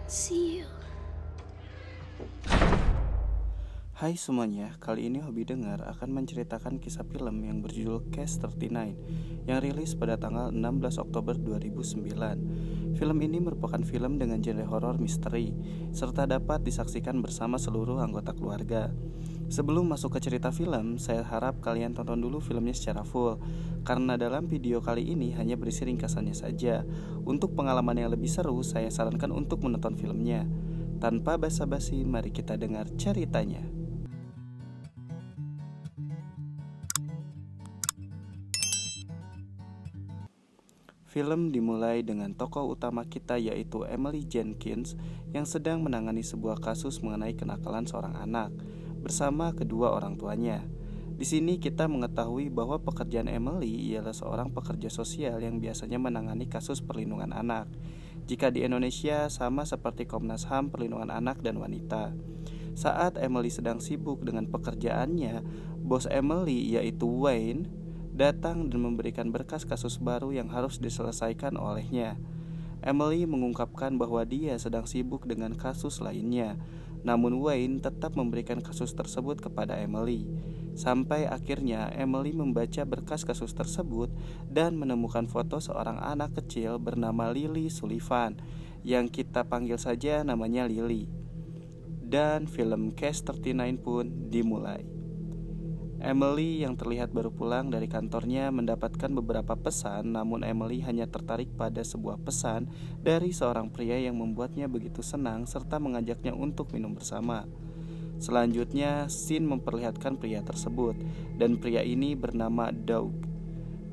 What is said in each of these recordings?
See you. Hai semuanya, kali ini Hobi Dengar akan menceritakan kisah film yang berjudul Case 39 yang rilis pada tanggal 16 Oktober 2009. Film ini merupakan film dengan genre horor misteri serta dapat disaksikan bersama seluruh anggota keluarga. Sebelum masuk ke cerita film, saya harap kalian tonton dulu filmnya secara full karena dalam video kali ini hanya berisi ringkasannya saja. Untuk pengalaman yang lebih seru, saya sarankan untuk menonton filmnya. Tanpa basa-basi, mari kita dengar ceritanya. Film dimulai dengan tokoh utama kita yaitu Emily Jenkins yang sedang menangani sebuah kasus mengenai kenakalan seorang anak bersama kedua orang tuanya. Di sini kita mengetahui bahwa pekerjaan Emily ialah seorang pekerja sosial yang biasanya menangani kasus perlindungan anak. Jika di Indonesia sama seperti Komnas HAM Perlindungan Anak dan Wanita. Saat Emily sedang sibuk dengan pekerjaannya, bos Emily yaitu Wayne datang dan memberikan berkas kasus baru yang harus diselesaikan olehnya. Emily mengungkapkan bahwa dia sedang sibuk dengan kasus lainnya, namun Wayne tetap memberikan kasus tersebut kepada Emily. Sampai akhirnya Emily membaca berkas kasus tersebut dan menemukan foto seorang anak kecil bernama Lily Sullivan, yang kita panggil saja namanya Lily. Dan film Case 39 pun dimulai. Emily yang terlihat baru pulang dari kantornya mendapatkan beberapa pesan, namun Emily hanya tertarik pada sebuah pesan dari seorang pria yang membuatnya begitu senang serta mengajaknya untuk minum bersama. Selanjutnya, scene memperlihatkan pria tersebut, dan pria ini bernama Doug.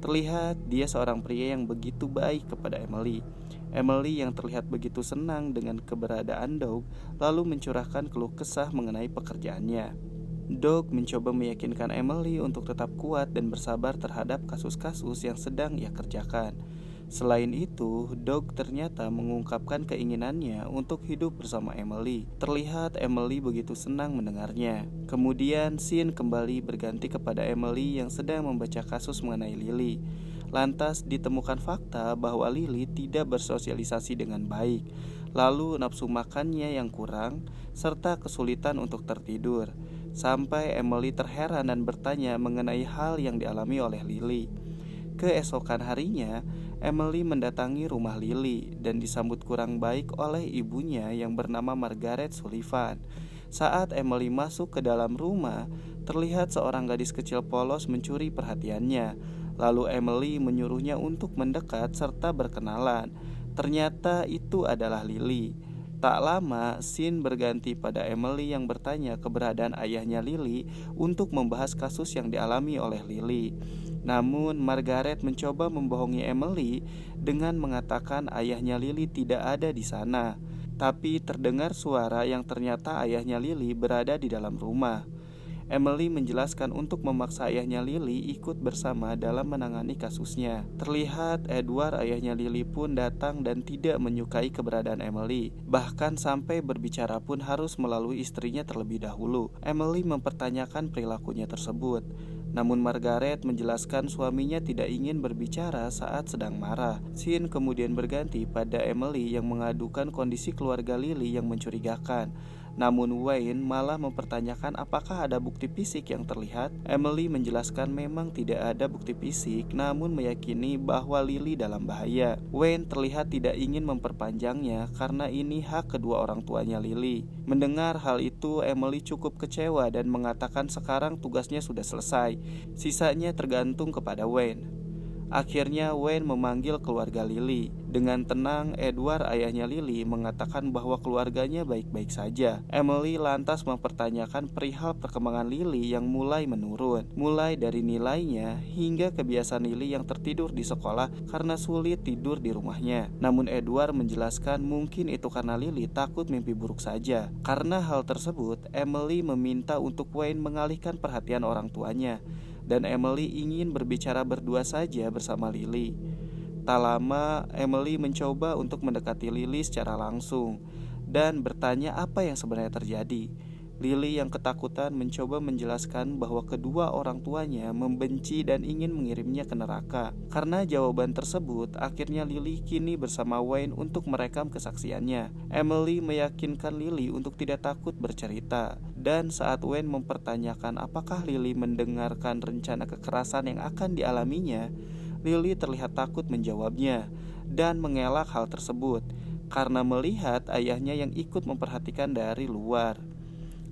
Terlihat dia seorang pria yang begitu baik kepada Emily. Emily yang terlihat begitu senang dengan keberadaan Doug lalu mencurahkan keluh kesah mengenai pekerjaannya. Doug mencoba meyakinkan Emily untuk tetap kuat dan bersabar terhadap kasus-kasus yang sedang ia kerjakan. Selain itu, Doug ternyata mengungkapkan keinginannya untuk hidup bersama Emily. Terlihat Emily begitu senang mendengarnya. Kemudian scene kembali berganti kepada Emily yang sedang membaca kasus mengenai Lily. Lantas ditemukan fakta bahwa Lily tidak bersosialisasi dengan baik, lalu nafsu makannya yang kurang, serta kesulitan untuk tertidur. Sampai Emily terheran dan bertanya mengenai hal yang dialami oleh Lily. Keesokan harinya, Emily mendatangi rumah Lily dan disambut kurang baik oleh ibunya yang bernama Margaret Sullivan. Saat Emily masuk ke dalam rumah, terlihat seorang gadis kecil polos mencuri perhatiannya. Lalu Emily menyuruhnya untuk mendekat serta berkenalan. Ternyata itu adalah Lily. Tak lama, scene berganti pada Emily yang bertanya keberadaan ayahnya Lily untuk membahas kasus yang dialami oleh Lily. Namun, Margaret mencoba membohongi Emily dengan mengatakan ayahnya Lily tidak ada di sana. Tapi terdengar suara yang ternyata ayahnya Lily berada di dalam rumah. Emily menjelaskan untuk memaksa ayahnya Lily ikut bersama dalam menangani kasusnya. Terlihat Edward, ayahnya Lily pun datang dan tidak menyukai keberadaan Emily. Bahkan sampai berbicara pun harus melalui istrinya terlebih dahulu. Emily mempertanyakan perilakunya tersebut. Namun Margaret menjelaskan suaminya tidak ingin berbicara saat sedang marah. Scene kemudian berganti pada Emily yang mengadukan kondisi keluarga Lily yang mencurigakan. Namun Wayne malah mempertanyakan apakah ada bukti fisik yang terlihat. Emily menjelaskan memang tidak ada bukti fisik, namun meyakini bahwa Lily dalam bahaya. Wayne terlihat tidak ingin memperpanjangnya karena ini hak kedua orang tuanya Lily. Mendengar hal itu, Emily cukup kecewa dan mengatakan sekarang tugasnya sudah selesai. Sisanya tergantung kepada Wayne. Akhirnya Wayne memanggil keluarga Lily. Dengan tenang, Edward, ayahnya Lily, mengatakan bahwa keluarganya baik-baik saja. Emily lantas mempertanyakan perihal perkembangan Lily yang mulai menurun, mulai dari nilainya hingga kebiasaan Lily yang tertidur di sekolah karena sulit tidur di rumahnya. Namun Edward menjelaskan mungkin itu karena Lily takut mimpi buruk saja. Karena hal tersebut, Emily meminta untuk Wayne mengalihkan perhatian orang tuanya, dan Emily ingin berbicara berdua saja bersama Lily. Tak lama, Emily mencoba untuk mendekati Lily secara langsung dan bertanya apa yang sebenarnya terjadi. Lily yang ketakutan mencoba menjelaskan bahwa kedua orang tuanya membenci dan ingin mengirimnya ke neraka. Karena jawaban tersebut, akhirnya Lily kini bersama Wayne untuk merekam kesaksiannya. Emily meyakinkan Lily untuk tidak takut bercerita. Dan saat Wayne mempertanyakan apakah Lily mendengarkan rencana kekerasan yang akan dialaminya, Lily terlihat takut menjawabnya dan mengelak hal tersebut karena melihat ayahnya yang ikut memperhatikan dari luar.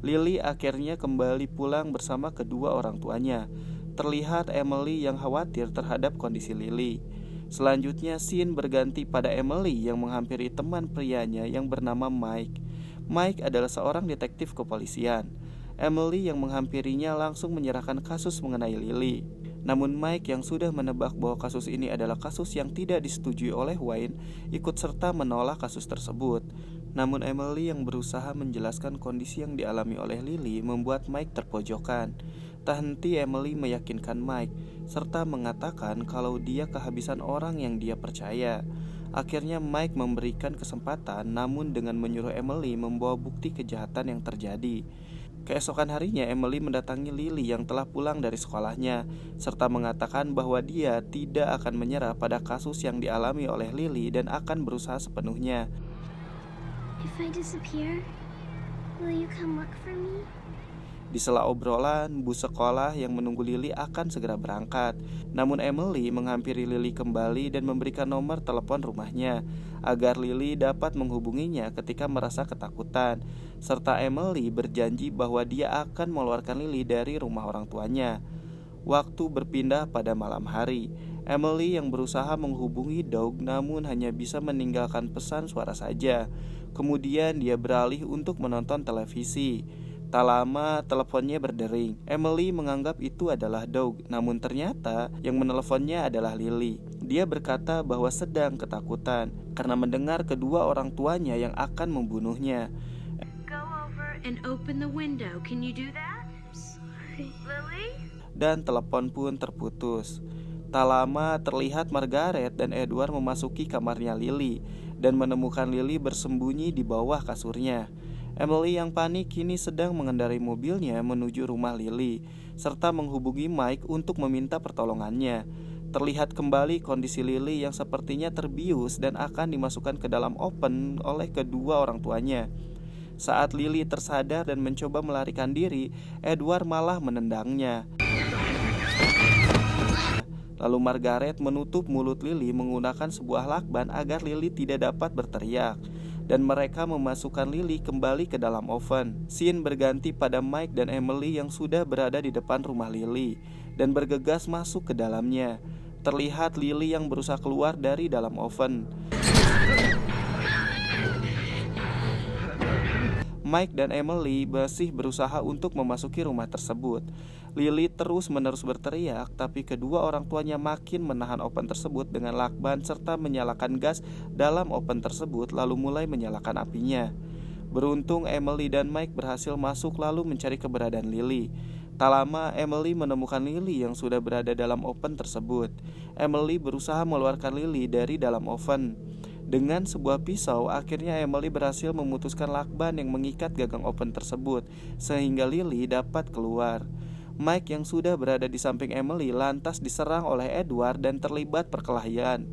Lily akhirnya kembali pulang bersama kedua orang tuanya. Terlihat Emily yang khawatir terhadap kondisi Lily. Selanjutnya scene berganti pada Emily yang menghampiri teman prianya yang bernama Mike. Mike adalah seorang detektif kepolisian. Emily yang menghampirinya langsung menyerahkan kasus mengenai Lily. Namun Mike yang sudah menebak bahwa kasus ini adalah kasus yang tidak disetujui oleh Wayne ikut serta menolak kasus tersebut. Namun Emily yang berusaha menjelaskan kondisi yang dialami oleh Lily membuat Mike terpojokan. Tak henti Emily meyakinkan Mike serta mengatakan kalau dia kehabisan orang yang dia percaya. Akhirnya Mike memberikan kesempatan, namun dengan menyuruh Emily membawa bukti kejahatan yang terjadi. Keesokan harinya Emily mendatangi Lily yang telah pulang dari sekolahnya serta mengatakan bahwa dia tidak akan menyerah pada kasus yang dialami oleh Lily dan akan berusaha sepenuhnya. If I disappear, will you come look for me? Di sela obrolan, bus sekolah yang menunggu Lily akan segera berangkat. Namun Emily menghampiri Lily kembali dan memberikan nomor telepon rumahnya agar Lily dapat menghubunginya ketika merasa ketakutan. Serta Emily berjanji bahwa dia akan mengeluarkan Lily dari rumah orang tuanya. Waktu berpindah pada malam hari. Emily yang berusaha menghubungi Doug namun hanya bisa meninggalkan pesan suara saja. Kemudian dia beralih untuk menonton televisi. Tak lama teleponnya berdering. Emily menganggap itu adalah Doug, namun ternyata yang meneleponnya adalah Lily. Dia berkata bahwa sedang ketakutan karena mendengar kedua orang tuanya yang akan membunuhnya. Go over and open the window. Can you do that? Sorry. Lily? Dan telepon pun terputus. Tak lama terlihat Margaret dan Edward memasuki kamarnya Lily dan menemukan Lily bersembunyi di bawah kasurnya. Emily yang panik kini sedang mengendarai mobilnya menuju rumah Lily serta menghubungi Mike untuk meminta pertolongannya. Terlihat kembali kondisi Lily yang sepertinya terbius dan akan dimasukkan ke dalam oven oleh kedua orang tuanya. Saat Lily tersadar dan mencoba melarikan diri, Edward malah menendangnya. Lalu Margaret menutup mulut Lily menggunakan sebuah lakban agar Lily tidak dapat berteriak. Dan mereka memasukkan Lily kembali ke dalam oven. Scene berganti pada Mike dan Emily yang sudah berada di depan rumah Lily dan bergegas masuk ke dalamnya. Terlihat Lily yang berusaha keluar dari dalam oven. Mike dan Emily masih berusaha untuk memasuki rumah tersebut. Lily terus-menerus berteriak, tapi kedua orang tuanya makin menahan oven tersebut dengan lakban serta menyalakan gas dalam oven tersebut lalu mulai menyalakan apinya. Beruntung Emily dan Mike berhasil masuk lalu mencari keberadaan Lily. Tak lama Emily menemukan Lily yang sudah berada dalam oven tersebut. Emily berusaha mengeluarkan Lily dari dalam oven. Dengan sebuah pisau, akhirnya Emily berhasil memutuskan lakban yang mengikat gagang oven tersebut sehingga Lily dapat keluar. Mike yang sudah berada di samping Emily lantas diserang oleh Edward dan terlibat perkelahian.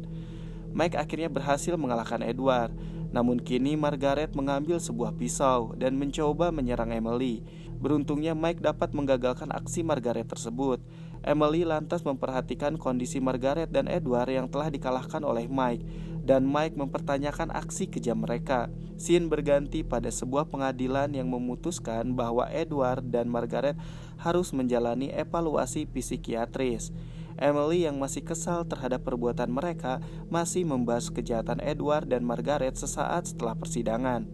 Mike akhirnya berhasil mengalahkan Edward. Namun kini Margaret mengambil sebuah pisau dan mencoba menyerang Emily. Beruntungnya Mike dapat menggagalkan aksi Margaret tersebut. Emily lantas memperhatikan kondisi Margaret dan Edward yang telah dikalahkan oleh Mike. Dan Mike mempertanyakan aksi kejam mereka. Scene berganti pada sebuah pengadilan yang memutuskan bahwa Edward dan Margaret harus menjalani evaluasi psikiatris. Emily yang masih kesal terhadap perbuatan mereka masih membahas kejahatan Edward dan Margaret sesaat setelah persidangan.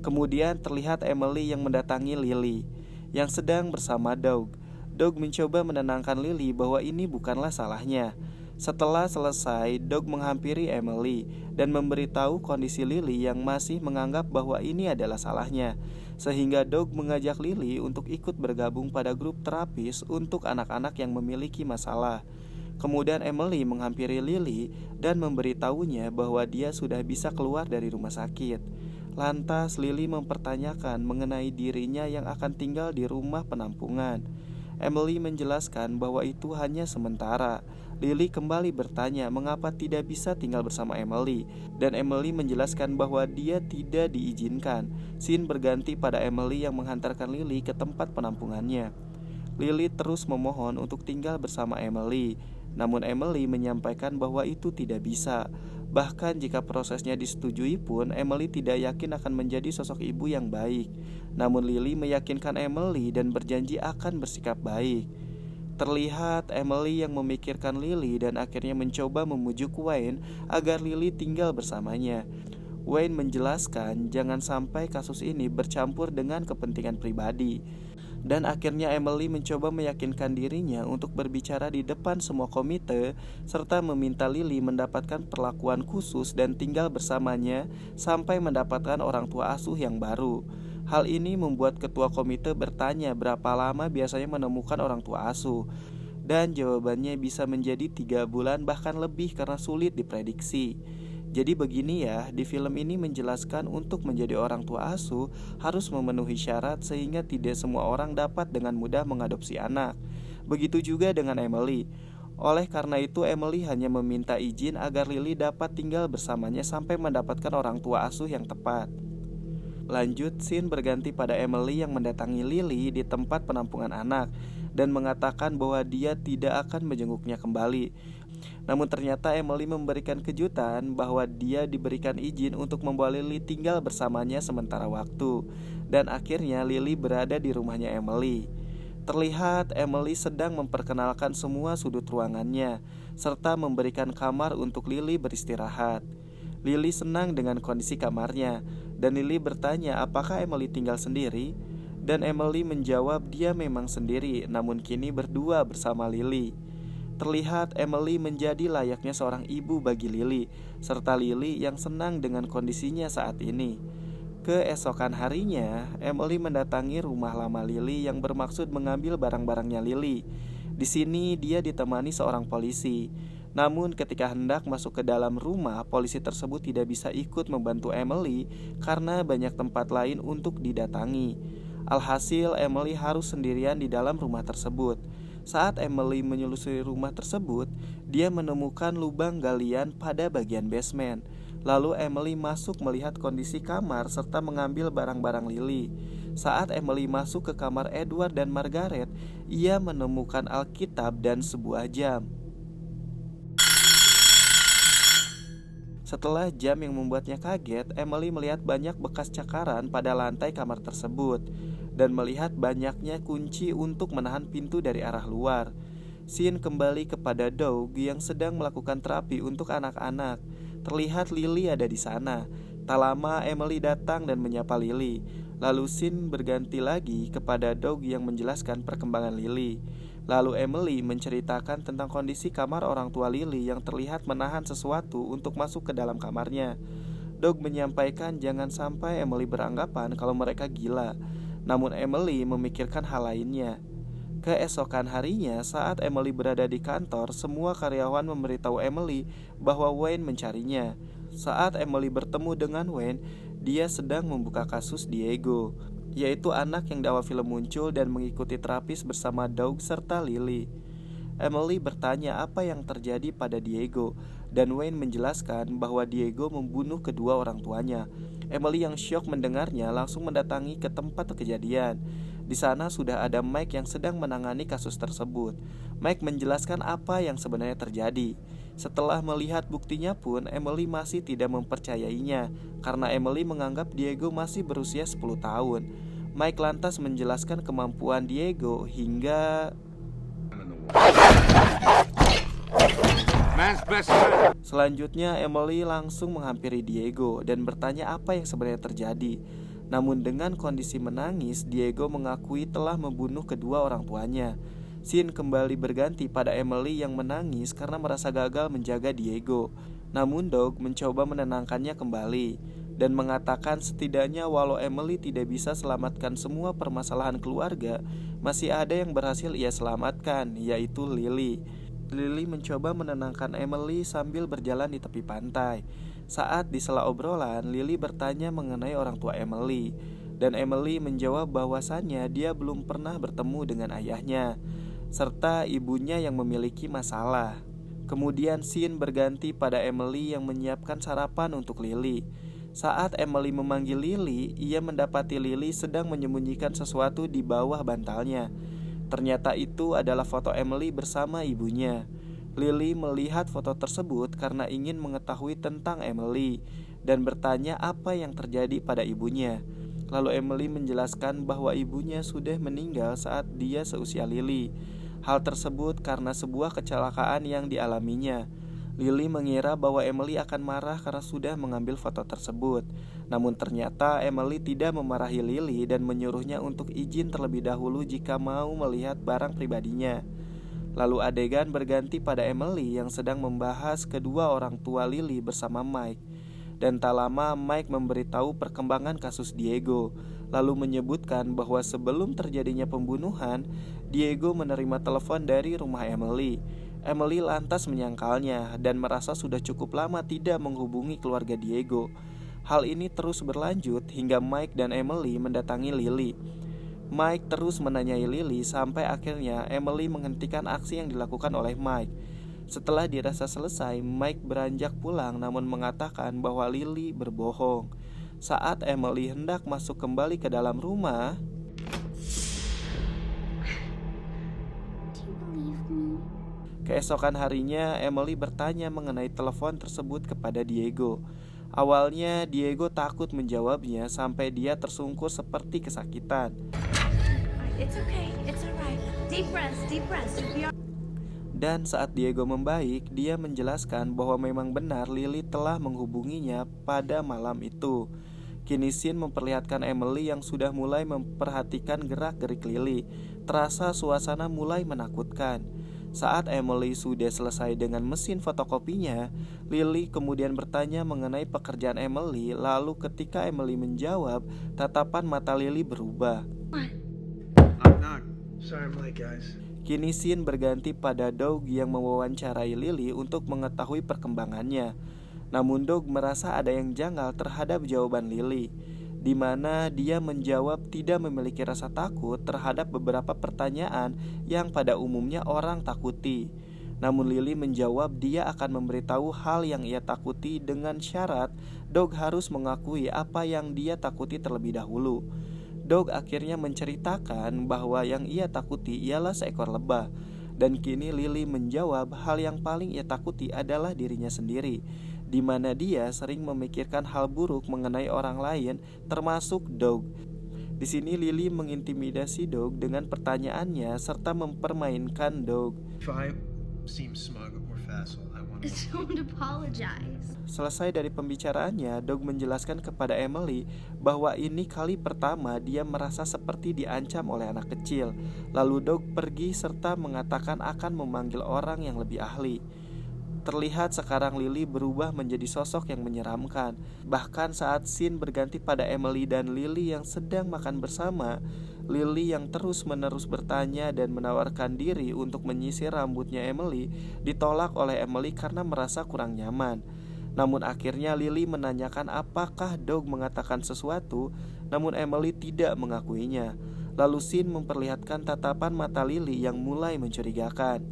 Kemudian terlihat Emily yang mendatangi Lily yang sedang bersama Doug. Doug mencoba menenangkan Lily bahwa ini bukanlah salahnya. Setelah selesai, Doug menghampiri Emily dan memberitahu kondisi Lily yang masih menganggap bahwa ini adalah salahnya. Sehingga Doug mengajak Lily untuk ikut bergabung pada grup terapis untuk anak-anak yang memiliki masalah. Kemudian Emily menghampiri Lily dan memberitahunya bahwa dia sudah bisa keluar dari rumah sakit. Lantas Lily mempertanyakan mengenai dirinya yang akan tinggal di rumah penampungan. Emily menjelaskan bahwa itu hanya sementara. Lily kembali bertanya mengapa tidak bisa tinggal bersama Emily, dan Emily menjelaskan bahwa dia tidak diizinkan. Scene berganti pada Emily yang menghantarkan Lily ke tempat penampungannya. Lily terus memohon untuk tinggal bersama Emily, namun Emily menyampaikan bahwa itu tidak bisa. Bahkan jika prosesnya disetujui pun, Emily tidak yakin akan menjadi sosok ibu yang baik. Namun Lily meyakinkan Emily dan berjanji akan bersikap baik. Terlihat Emily yang memikirkan Lily dan akhirnya mencoba memujuk Wayne agar Lily tinggal bersamanya. Wayne menjelaskan jangan sampai kasus ini bercampur dengan kepentingan pribadi. Dan akhirnya Emily mencoba meyakinkan dirinya untuk berbicara di depan semua komite serta meminta Lily mendapatkan perlakuan khusus dan tinggal bersamanya sampai mendapatkan orang tua asuh yang baru. Hal ini membuat ketua komite bertanya berapa lama biasanya menemukan orang tua asuh. Dan jawabannya bisa menjadi 3 bulan bahkan lebih karena sulit diprediksi. Jadi begini ya, di film ini menjelaskan untuk menjadi orang tua asuh harus memenuhi syarat sehingga tidak semua orang dapat dengan mudah mengadopsi anak. Begitu juga dengan Emily. Oleh karena itu Emily hanya meminta izin agar Lily dapat tinggal bersamanya sampai mendapatkan orang tua asuh yang tepat. Lanjut, scene berganti pada Emily yang mendatangi Lily di tempat penampungan anak dan mengatakan bahwa dia tidak akan menjenguknya kembali. Namun ternyata Emily memberikan kejutan bahwa dia diberikan izin untuk membawa Lily tinggal bersamanya sementara waktu. Dan akhirnya Lily berada di rumahnya Emily. Terlihat Emily sedang memperkenalkan semua sudut ruangannya serta memberikan kamar untuk Lily beristirahat. Lily senang dengan kondisi kamarnya, dan Lily bertanya apakah Emily tinggal sendiri. Dan Emily menjawab dia memang sendiri, namun kini berdua bersama Lily. Terlihat Emily menjadi layaknya seorang ibu bagi Lily, serta Lily yang senang dengan kondisinya saat ini. Keesokan harinya, Emily mendatangi rumah lama Lily yang bermaksud mengambil barang-barangnya Lily. Di sini dia ditemani seorang polisi. Namun ketika hendak masuk ke dalam rumah, polisi tersebut tidak bisa ikut membantu Emily karena banyak tempat lain untuk didatangi. Alhasil Emily harus sendirian di dalam rumah tersebut. Saat Emily menyelusuri rumah tersebut, dia menemukan lubang galian pada bagian basement. Lalu Emily masuk melihat kondisi kamar serta mengambil barang-barang Lily. Saat Emily masuk ke kamar Edward dan Margaret, ia menemukan Alkitab dan sebuah jam. Setelah jam yang membuatnya kaget, Emily melihat banyak bekas cakaran pada lantai kamar tersebut dan melihat banyaknya kunci untuk menahan pintu dari arah luar. Scene kembali kepada Doug yang sedang melakukan terapi untuk anak-anak. Terlihat Lily ada di sana. Tak lama Emily datang dan menyapa Lily. Lalu scene berganti lagi kepada Doug yang menjelaskan perkembangan Lily. Lalu Emily menceritakan tentang kondisi kamar orang tua Lily yang terlihat menahan sesuatu untuk masuk ke dalam kamarnya. Doug menyampaikan jangan sampai Emily beranggapan kalau mereka gila. Namun Emily memikirkan hal lainnya. Keesokan harinya, saat Emily berada di kantor, semua karyawan memberitahu Emily bahwa Wayne mencarinya. Saat Emily bertemu dengan Wayne, dia sedang membuka kasus Diego, yaitu anak yang di awal film muncul dan mengikuti terapis bersama Doug serta Lily. Emily bertanya apa yang terjadi pada Diego, dan Wayne menjelaskan bahwa Diego membunuh kedua orang tuanya. Emily yang syok mendengarnya langsung mendatangi ke tempat kejadian. Di sana sudah ada Mike yang sedang menangani kasus tersebut. Mike menjelaskan apa yang sebenarnya terjadi. Setelah melihat buktinya pun, Emily masih tidak mempercayainya karena Emily menganggap Diego masih berusia 10 tahun. Mike lantas menjelaskan kemampuan Diego hingga selanjutnya Emily langsung menghampiri Diego dan bertanya apa yang sebenarnya terjadi. Namun dengan kondisi menangis, Diego mengakui telah membunuh kedua orang tuanya. Scene kembali berganti pada Emily yang menangis karena merasa gagal menjaga Diego. Namun Doug mencoba menenangkannya kembali dan mengatakan setidaknya walau Emily tidak bisa selamatkan semua permasalahan keluarga, masih ada yang berhasil ia selamatkan, yaitu Lily. Lily mencoba menenangkan Emily sambil berjalan di tepi pantai. Saat di sela obrolan, Lily bertanya mengenai orang tua Emily, dan Emily menjawab bahwasannya dia belum pernah bertemu dengan ayahnya, serta ibunya yang memiliki masalah. Kemudian scene berganti pada Emily yang menyiapkan sarapan untuk Lily. Saat Emily memanggil Lily, ia mendapati Lily sedang menyembunyikan sesuatu di bawah bantalnya. Ternyata itu adalah foto Emily bersama ibunya. Lily melihat foto tersebut karena ingin mengetahui tentang Emily dan bertanya apa yang terjadi pada ibunya. Lalu Emily menjelaskan bahwa ibunya sudah meninggal saat dia seusia Lily. Hal tersebut karena sebuah kecelakaan yang dialaminya. Lily mengira bahwa Emily akan marah karena sudah mengambil foto tersebut. Namun ternyata Emily tidak memarahi Lily dan menyuruhnya untuk izin terlebih dahulu jika mau melihat barang pribadinya. Lalu adegan berganti pada Emily yang sedang membahas kedua orang tua Lily bersama Mike. Dan tak lama Mike memberitahu perkembangan kasus Diego, lalu menyebutkan bahwa sebelum terjadinya pembunuhan, Diego menerima telepon dari rumah Emily. Emily lantas menyangkalnya dan merasa sudah cukup lama tidak menghubungi keluarga Diego. Hal ini terus berlanjut hingga Mike dan Emily mendatangi Lily. Mike terus menanyai Lily sampai akhirnya Emily menghentikan aksi yang dilakukan oleh Mike. Setelah dirasa selesai, Mike beranjak pulang namun mengatakan bahwa Lily berbohong. Saat Emily hendak masuk kembali ke dalam rumah, Do you believe me? keesokan harinya Emily bertanya mengenai telepon tersebut kepada Diego. Awalnya Diego takut menjawabnya sampai dia tersungkur seperti kesakitan. It's okay. It's alright. Deep breaths. You'll be all Dan saat Diego membaik, dia menjelaskan bahwa memang benar Lily telah menghubunginya pada malam itu. Kini scene memperlihatkan Emily yang sudah mulai memperhatikan gerak-gerik Lily. Terasa suasana mulai menakutkan. Saat Emily sudah selesai dengan mesin fotokopinya, Lily kemudian bertanya mengenai pekerjaan Emily. Lalu ketika Emily menjawab, tatapan mata Lily berubah. Knock. Sorry, I'm late, guys. Kini scene berganti pada Doug yang mewawancarai Lily untuk mengetahui perkembangannya. Namun Doug merasa ada yang janggal terhadap jawaban Lily, di mana dia menjawab tidak memiliki rasa takut terhadap beberapa pertanyaan yang pada umumnya orang takuti. Namun Lily menjawab dia akan memberitahu hal yang ia takuti dengan syarat Doug harus mengakui apa yang dia takuti terlebih dahulu. Doug akhirnya menceritakan bahwa yang ia takuti ialah seekor lebah. Dan kini Lily menjawab hal yang paling ia takuti adalah dirinya sendiri, di mana dia sering memikirkan hal buruk mengenai orang lain, termasuk Doug. Di sini Lily mengintimidasi Doug dengan pertanyaannya serta mempermainkan Doug. If I seem smug or facile, I want to... Don't apologize. Selesai dari pembicaraannya, Doug menjelaskan kepada Emily bahwa ini kali pertama dia merasa seperti diancam oleh anak kecil. Lalu Doug pergi serta mengatakan akan memanggil orang yang lebih ahli. Terlihat sekarang Lily berubah menjadi sosok yang menyeramkan. Bahkan saat scene berganti pada Emily dan Lily yang sedang makan bersama, Lily yang terus-menerus bertanya dan menawarkan diri untuk menyisir rambutnya Emily ditolak oleh Emily karena merasa kurang nyaman. Namun akhirnya Lily menanyakan apakah Doug mengatakan sesuatu, namun Emily tidak mengakuinya. Lalu scene memperlihatkan tatapan mata Lily yang mulai mencurigakan.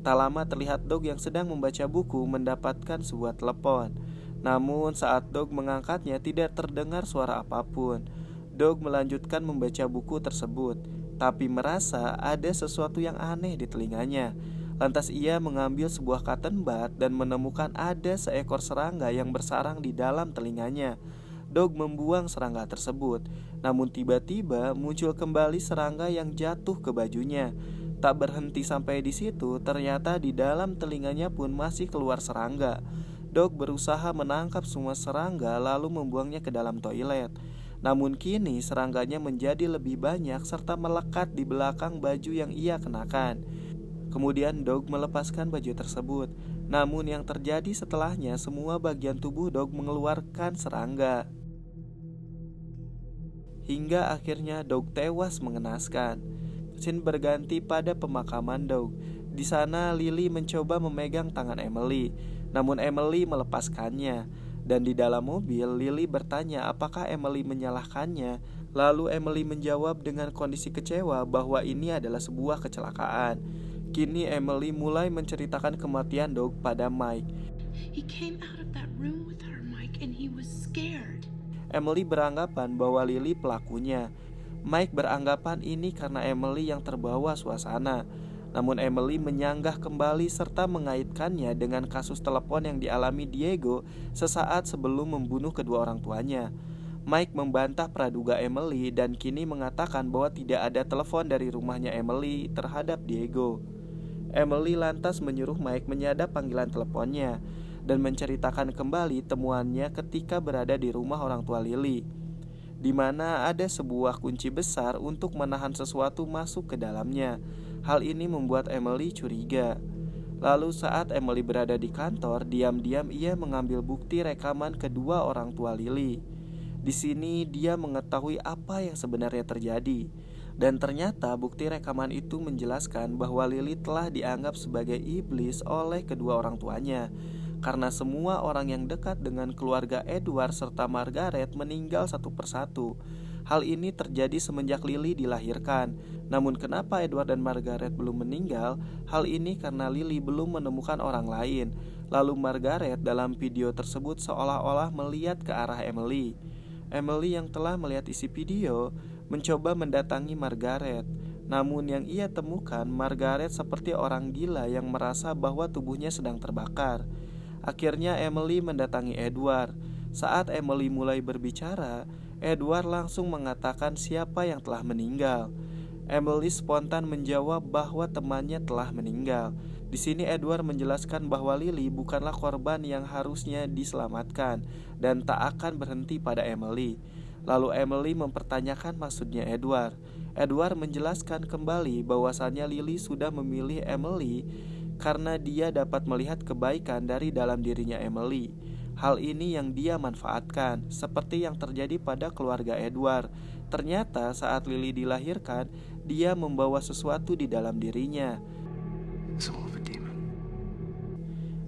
Tak lama terlihat Doug yang sedang membaca buku mendapatkan sebuah telepon. Namun saat Doug mengangkatnya tidak terdengar suara apapun. Doug melanjutkan membaca buku tersebut, tapi merasa ada sesuatu yang aneh di telinganya. Lantas ia mengambil sebuah cotton bud dan menemukan ada seekor serangga yang bersarang di dalam telinganya. Doug membuang serangga tersebut, namun tiba-tiba muncul kembali serangga yang jatuh ke bajunya. Tak berhenti sampai di situ, ternyata di dalam telinganya pun masih keluar serangga. Doug berusaha menangkap semua serangga lalu membuangnya ke dalam toilet. Namun kini serangganya menjadi lebih banyak serta melekat di belakang baju yang ia kenakan. Kemudian Doug melepaskan baju tersebut. Namun yang terjadi setelahnya, semua bagian tubuh Doug mengeluarkan serangga. Hingga akhirnya Doug tewas mengenaskan. Scene berganti pada pemakaman Doug. Di sana Lily mencoba memegang tangan Emily. namun Emily melepaskannya. Dan di dalam mobil, Lily bertanya apakah Emily menyalahkannya. Lalu Emily menjawab dengan kondisi kecewa bahwa ini adalah sebuah kecelakaan. Kini Emily mulai menceritakan kematian Doug pada Mike. He came out of that room with her, Mike, and he was scared. Emily beranggapan bahwa Lily pelakunya. Mike beranggapan ini karena Emily yang terbawa suasana. Namun Emily menyanggah kembali serta mengaitkannya dengan kasus telepon yang dialami Diego sesaat sebelum membunuh kedua orang tuanya. Mike membantah praduga Emily dan kini mengatakan bahwa tidak ada telepon dari rumahnya Emily terhadap Diego. Emily lantas menyuruh Mike menyadap panggilan teleponnya dan menceritakan kembali temuannya ketika berada di rumah orang tua Lily, di mana ada sebuah kunci besar untuk menahan sesuatu masuk ke dalamnya. Hal ini membuat Emily curiga. Lalu saat Emily berada di kantor, diam-diam ia mengambil bukti rekaman kedua orang tua Lily. Di sini dia mengetahui apa yang sebenarnya terjadi. Dan ternyata bukti rekaman itu menjelaskan bahwa Lily telah dianggap sebagai iblis oleh kedua orang tuanya, karena semua orang yang dekat dengan keluarga Edward serta Margaret meninggal satu persatu. Hal ini terjadi semenjak Lily dilahirkan. Namun kenapa Edward dan Margaret belum meninggal? Hal ini karena Lily belum menemukan orang lain. Lalu Margaret dalam video tersebut seolah-olah melihat ke arah Emily. Emily yang telah melihat isi video mencoba mendatangi Margaret. Namun yang ia temukan, Margaret seperti orang gila yang merasa bahwa tubuhnya sedang terbakar. Akhirnya Emily mendatangi Edward. Saat Emily mulai berbicara, Edward langsung mengatakan siapa yang telah meninggal. Emily spontan menjawab bahwa temannya telah meninggal. Di sini Edward menjelaskan bahwa Lily bukanlah korban yang harusnya diselamatkan dan tak akan berhenti pada Emily. Lalu Emily mempertanyakan maksudnya Edward. Edward menjelaskan kembali bahwasannya Lily sudah memilih Emily karena dia dapat melihat kebaikan dari dalam dirinya Emily. Hal ini yang dia manfaatkan, seperti yang terjadi pada keluarga Edward. Ternyata saat Lily dilahirkan, dia membawa sesuatu di dalam dirinya.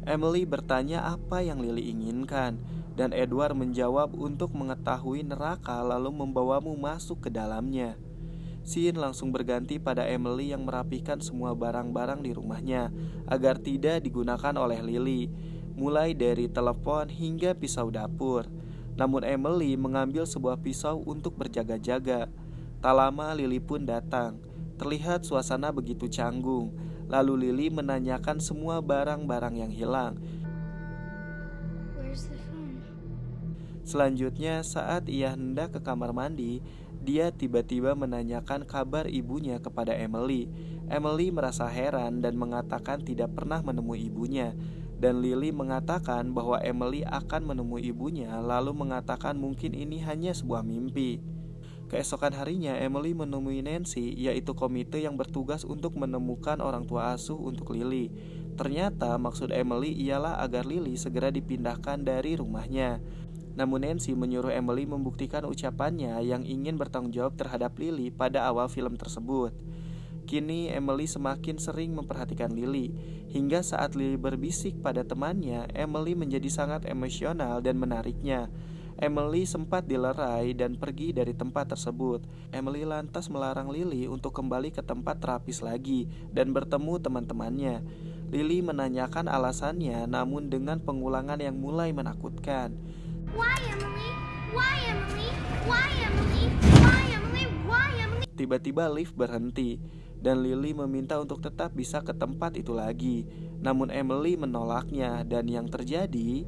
Emily bertanya apa yang Lily inginkan, dan Edward menjawab untuk mengetahui neraka lalu membawamu masuk ke dalamnya. Scene langsung berganti pada Emily yang merapikan semua barang-barang di rumahnya agar tidak digunakan oleh Lily, mulai dari telepon hingga pisau dapur. Namun Emily mengambil sebuah pisau untuk berjaga-jaga. Tak lama Lily pun datang. Terlihat suasana begitu canggung. Lalu Lily menanyakan semua barang-barang yang hilang. Where's the phone? Selanjutnya saat ia hendak ke kamar mandi, dia tiba-tiba menanyakan kabar ibunya kepada Emily. Emily merasa heran dan mengatakan tidak pernah menemui ibunya. Dan Lily mengatakan bahwa Emily akan menemui ibunya, lalu mengatakan mungkin ini hanya sebuah mimpi. Keesokan harinya Emily menemui Nancy, yaitu komite yang bertugas untuk menemukan orang tua asuh untuk Lily. Ternyata maksud Emily ialah agar Lily segera dipindahkan dari rumahnya. Namun Nancy menyuruh Emily membuktikan ucapannya yang ingin bertanggung jawab terhadap Lily pada awal film tersebut. Kini Emily semakin sering memperhatikan Lily. Hingga saat Lily berbisik pada temannya, Emily menjadi sangat emosional dan menariknya. Emily sempat dilerai dan pergi dari tempat tersebut. Emily lantas melarang Lily untuk kembali ke tempat terapis lagi dan bertemu teman-temannya. Lily menanyakan alasannya, namun dengan pengulangan yang mulai menakutkan. Why, Emily? Why, Emily? Why, Emily? Why, Emily? Why, Emily? Tiba-tiba lift berhenti dan Lily meminta untuk tetap bisa ke tempat itu lagi. Namun Emily menolaknya dan yang terjadi,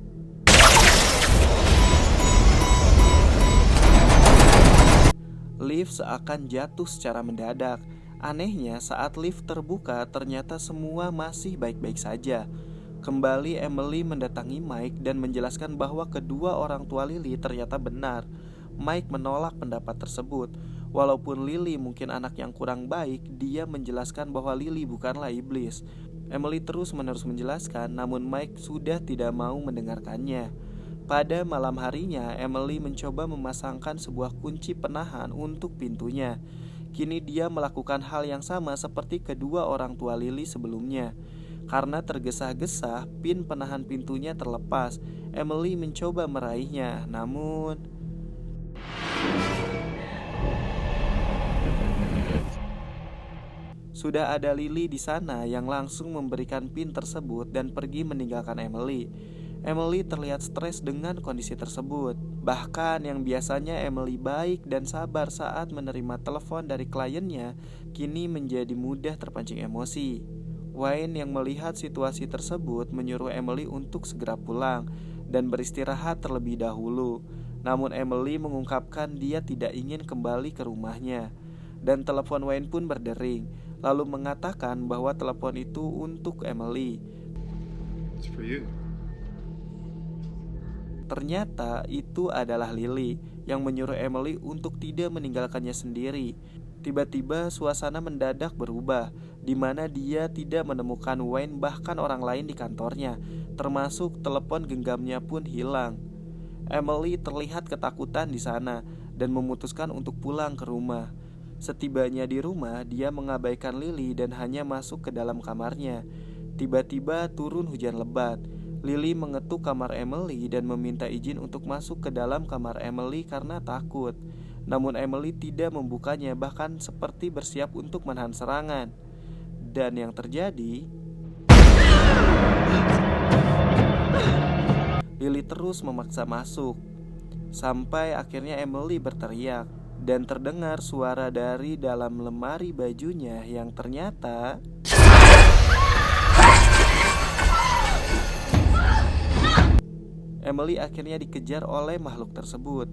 lift seakan jatuh secara mendadak. Anehnya saat lift terbuka ternyata semua masih baik-baik saja. Kembali Emily mendatangi Mike dan menjelaskan bahwa kedua orang tua Lily ternyata benar. Mike menolak pendapat tersebut. Walaupun Lily mungkin anak yang kurang baik, dia menjelaskan bahwa Lily bukanlah iblis. Emily terus-menerus menjelaskan, namun Mike sudah tidak mau mendengarkannya. Pada malam harinya, Emily mencoba memasangkan sebuah kunci penahan untuk pintunya. Kini dia melakukan hal yang sama seperti kedua orang tua Lily sebelumnya. Karena tergesa-gesa, pin penahan pintunya terlepas. Emily mencoba meraihnya, namun sudah ada Lily di sana yang langsung memberikan pin tersebut dan pergi meninggalkan Emily. Emily terlihat stres dengan kondisi tersebut. Bahkan yang biasanya Emily baik dan sabar saat menerima telepon dari kliennya, kini menjadi mudah terpancing emosi. Wayne yang melihat situasi tersebut menyuruh Emily untuk segera pulang dan beristirahat terlebih dahulu. Namun Emily mengungkapkan dia tidak ingin kembali ke rumahnya. Dan telepon Wayne pun berdering, lalu mengatakan bahwa telepon itu untuk Emily. It's for you. Ternyata itu adalah Lily yang menyuruh Emily untuk tidak meninggalkannya sendiri. Tiba-tiba suasana mendadak berubah, di mana dia tidak menemukan Wayne bahkan orang lain di kantornya, termasuk telepon genggamnya pun hilang. Emily terlihat ketakutan di sana dan memutuskan untuk pulang ke rumah. Setibanya di rumah, dia mengabaikan Lily dan hanya masuk ke dalam kamarnya. Tiba-tiba turun hujan lebat. Lily mengetuk kamar Emily dan meminta izin untuk masuk ke dalam kamar Emily karena takut. Namun Emily tidak membukanya, bahkan seperti bersiap untuk menahan serangan. Dan yang terjadi, Lily terus memaksa masuk. Sampai akhirnya Emily berteriak dan terdengar suara dari dalam lemari bajunya yang ternyata Emily akhirnya dikejar oleh makhluk tersebut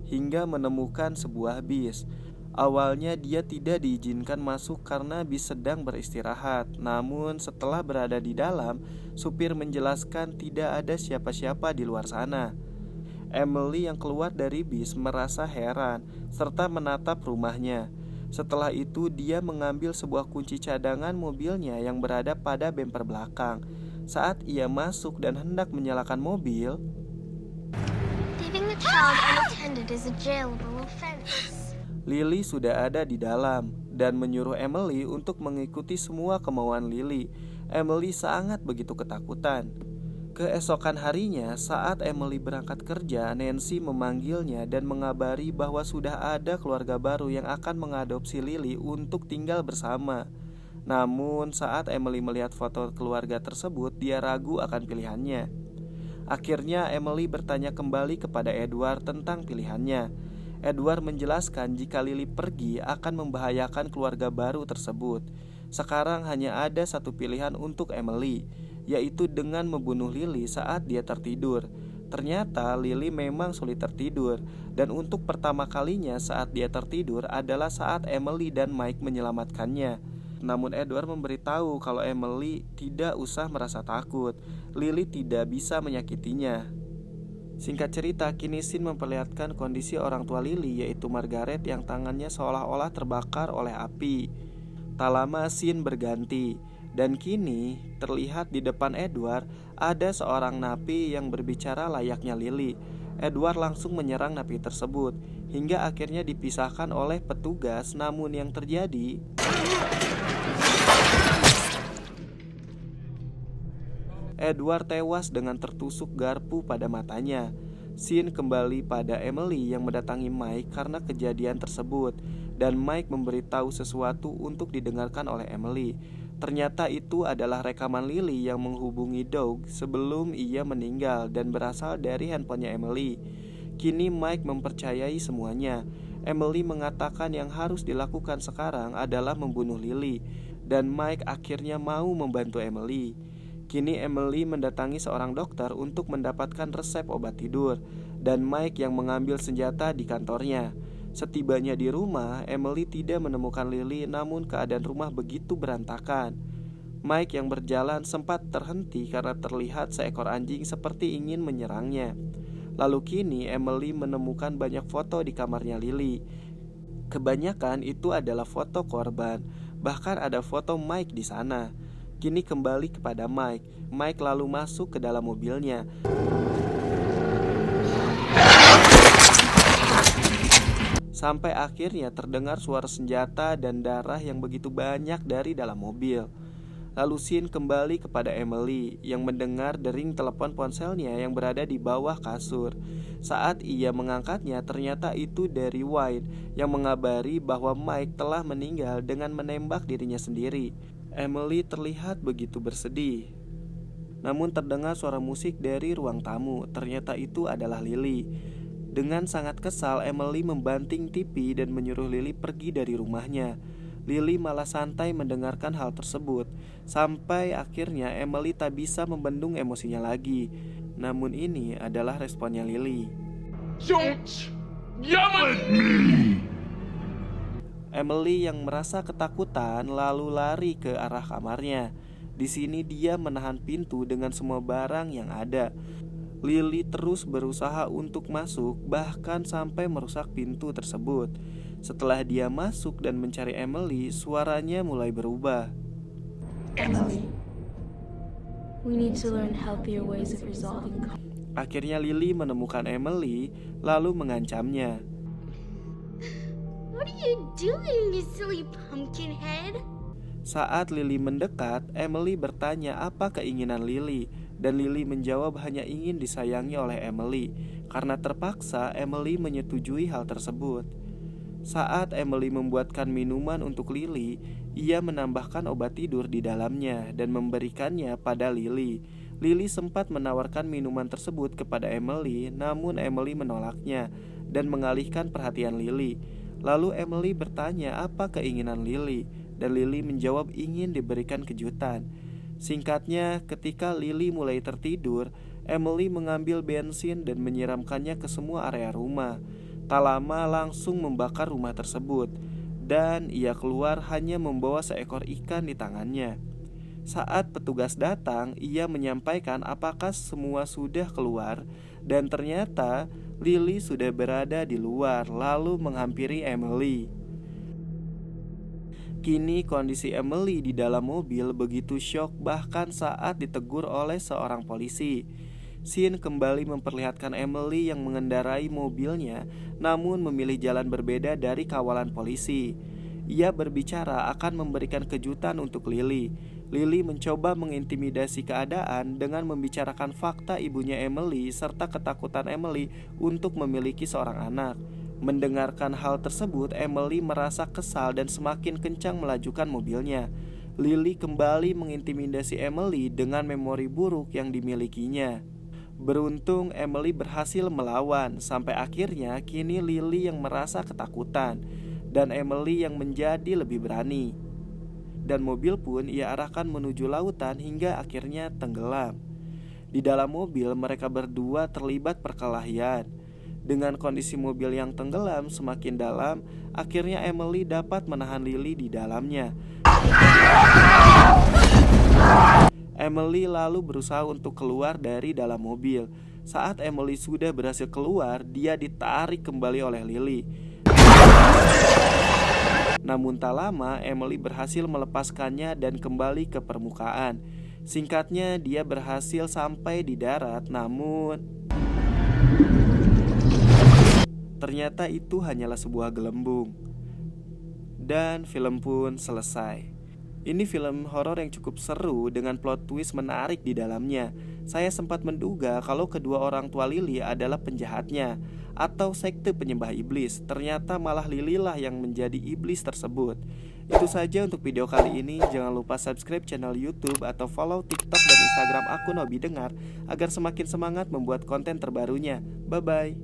hingga menemukan sebuah bis. Awalnya dia tidak diizinkan masuk karena bis sedang beristirahat. Namun setelah berada di dalam, supir menjelaskan tidak ada siapa-siapa di luar sana. Emily yang keluar dari bis merasa heran serta menatap rumahnya. Setelah itu dia mengambil sebuah kunci cadangan mobilnya yang berada pada bemper belakang. Saat ia masuk dan hendak menyalakan mobil, Leaving the child unattended is a jailable offense. Lily sudah ada di dalam dan menyuruh Emily untuk mengikuti semua kemauan Lily. Emily sangat begitu ketakutan. Keesokan harinya, saat Emily berangkat kerja, Nancy memanggilnya dan mengabari bahwa sudah ada keluarga baru yang akan mengadopsi Lily untuk tinggal bersama. Namun saat Emily melihat foto keluarga tersebut, dia ragu akan pilihannya. Akhirnya Emily bertanya kembali kepada Edward tentang pilihannya. Edward menjelaskan jika Lily pergi akan membahayakan keluarga baru tersebut. Sekarang hanya ada satu pilihan untuk Emily, yaitu dengan membunuh Lily saat dia tertidur. Ternyata Lily memang sulit tertidur, dan untuk pertama kalinya saat dia tertidur adalah saat Emily dan Mike menyelamatkannya. Namun Edward memberitahu kalau Emily tidak usah merasa takut. Lily tidak bisa menyakitinya. Singkat cerita, kini scene memperlihatkan kondisi orang tua Lily, yaitu Margaret yang tangannya seolah-olah terbakar oleh api. Tak lama scene berganti, dan kini terlihat di depan Edward ada seorang napi yang berbicara layaknya Lily. Edward langsung menyerang napi tersebut hingga akhirnya dipisahkan oleh petugas. Namun yang terjadi, Edward tewas dengan tertusuk garpu pada matanya. Scene kembali pada Emily yang mendatangi Mike karena kejadian tersebut, dan Mike memberitahu sesuatu untuk didengarkan oleh Emily. Ternyata itu adalah rekaman Lily yang menghubungi Doug sebelum ia meninggal dan berasal dari handphonenya Emily. Kini Mike mempercayai semuanya. Emily mengatakan yang harus dilakukan sekarang adalah membunuh Lily, dan Mike akhirnya mau membantu Emily. Kini Emily mendatangi seorang dokter untuk mendapatkan resep obat tidur, dan Mike yang mengambil senjata di kantornya. Setibanya di rumah, Emily tidak menemukan Lily, namun keadaan rumah begitu berantakan. Mike yang berjalan sempat terhenti karena terlihat seekor anjing seperti ingin menyerangnya. Lalu kini Emily menemukan banyak foto di kamarnya Lily. Kebanyakan itu adalah foto korban, bahkan ada foto Mike di sana. Kini kembali kepada Mike. Mike lalu masuk ke dalam mobilnya. Sampai akhirnya terdengar suara senjata dan darah yang begitu banyak dari dalam mobil. Lalu scene kembali kepada Emily yang mendengar dering telepon ponselnya yang berada di bawah kasur. Saat ia mengangkatnya, ternyata itu dari Wayne yang mengabari bahwa Mike telah meninggal dengan menembak dirinya sendiri. Emily terlihat begitu bersedih. Namun terdengar suara musik dari ruang tamu. Ternyata itu adalah Lily. Dengan sangat kesal, Emily membanting TV dan menyuruh Lily pergi dari rumahnya. Lily malah santai mendengarkan hal tersebut. Sampai akhirnya Emily tak bisa membendung emosinya lagi. Namun ini adalah responnya Lily. Don't yell at me! Emily yang merasa ketakutan lalu lari ke arah kamarnya. Di sini dia menahan pintu dengan semua barang yang ada. Lily terus berusaha untuk masuk, bahkan sampai merusak pintu tersebut. Setelah dia masuk dan mencari Emily, suaranya mulai berubah. Emily, we need to learn healthier ways of resolving conflict. Akhirnya Lily menemukan Emily, lalu mengancamnya. What are you doing, you silly pumpkin head? Saat Lily mendekat, Emily bertanya apa keinginan Lily, dan Lily menjawab hanya ingin disayangi oleh Emily. Karena terpaksa, Emily menyetujui hal tersebut. Saat Emily membuatkan minuman untuk Lily, ia menambahkan obat tidur di dalamnya dan memberikannya pada Lily. Lily sempat menawarkan minuman tersebut kepada Emily, namun Emily menolaknya dan mengalihkan perhatian Lily. Lalu Emily bertanya apa keinginan Lily, dan Lily menjawab ingin diberikan kejutan. Singkatnya, ketika Lily mulai tertidur, Emily mengambil bensin dan menyiramkannya ke semua area rumah. Tak lama langsung membakar rumah tersebut, dan ia keluar hanya membawa seekor ikan di tangannya. Saat petugas datang, ia menyampaikan apakah semua sudah keluar, dan ternyata Lily sudah berada di luar, lalu menghampiri Emily. Kini kondisi Emily di dalam mobil begitu syok, bahkan saat ditegur oleh seorang polisi. Scene kembali memperlihatkan Emily yang mengendarai mobilnya, namun memilih jalan berbeda dari kawalan polisi. Ia berbicara akan memberikan kejutan untuk Lily. Lily mencoba mengintimidasi keadaan dengan membicarakan fakta ibunya Emily serta ketakutan Emily untuk memiliki seorang anak. Mendengarkan hal tersebut, Emily merasa kesal dan semakin kencang melajukan mobilnya. Lily kembali mengintimidasi Emily dengan memori buruk yang dimilikinya. Beruntung Emily berhasil melawan, sampai akhirnya kini Lily yang merasa ketakutan dan Emily yang menjadi lebih berani. Dan mobil pun ia arahkan menuju lautan hingga akhirnya tenggelam. Di dalam mobil mereka berdua terlibat perkelahian. Dengan kondisi mobil yang tenggelam semakin dalam, akhirnya Emily dapat menahan Lily di dalamnya. Emily lalu berusaha untuk keluar dari dalam mobil. Saat Emily sudah berhasil keluar, dia ditarik kembali oleh Lily. Namun tak lama, Emily berhasil melepaskannya dan kembali ke permukaan. Singkatnya, dia berhasil sampai di darat, namun ternyata itu hanyalah sebuah gelembung. Dan film pun selesai. Ini film horor yang cukup seru dengan plot twist menarik di dalamnya. Saya sempat menduga kalau kedua orang tua Lily adalah penjahatnya atau sekte penyembah iblis. Ternyata malah Lily lah yang menjadi iblis tersebut. Itu saja untuk video kali ini. Jangan lupa subscribe channel YouTube atau follow TikTok dan Instagram akun Hobi Dengar agar semakin semangat membuat konten terbarunya. Bye bye.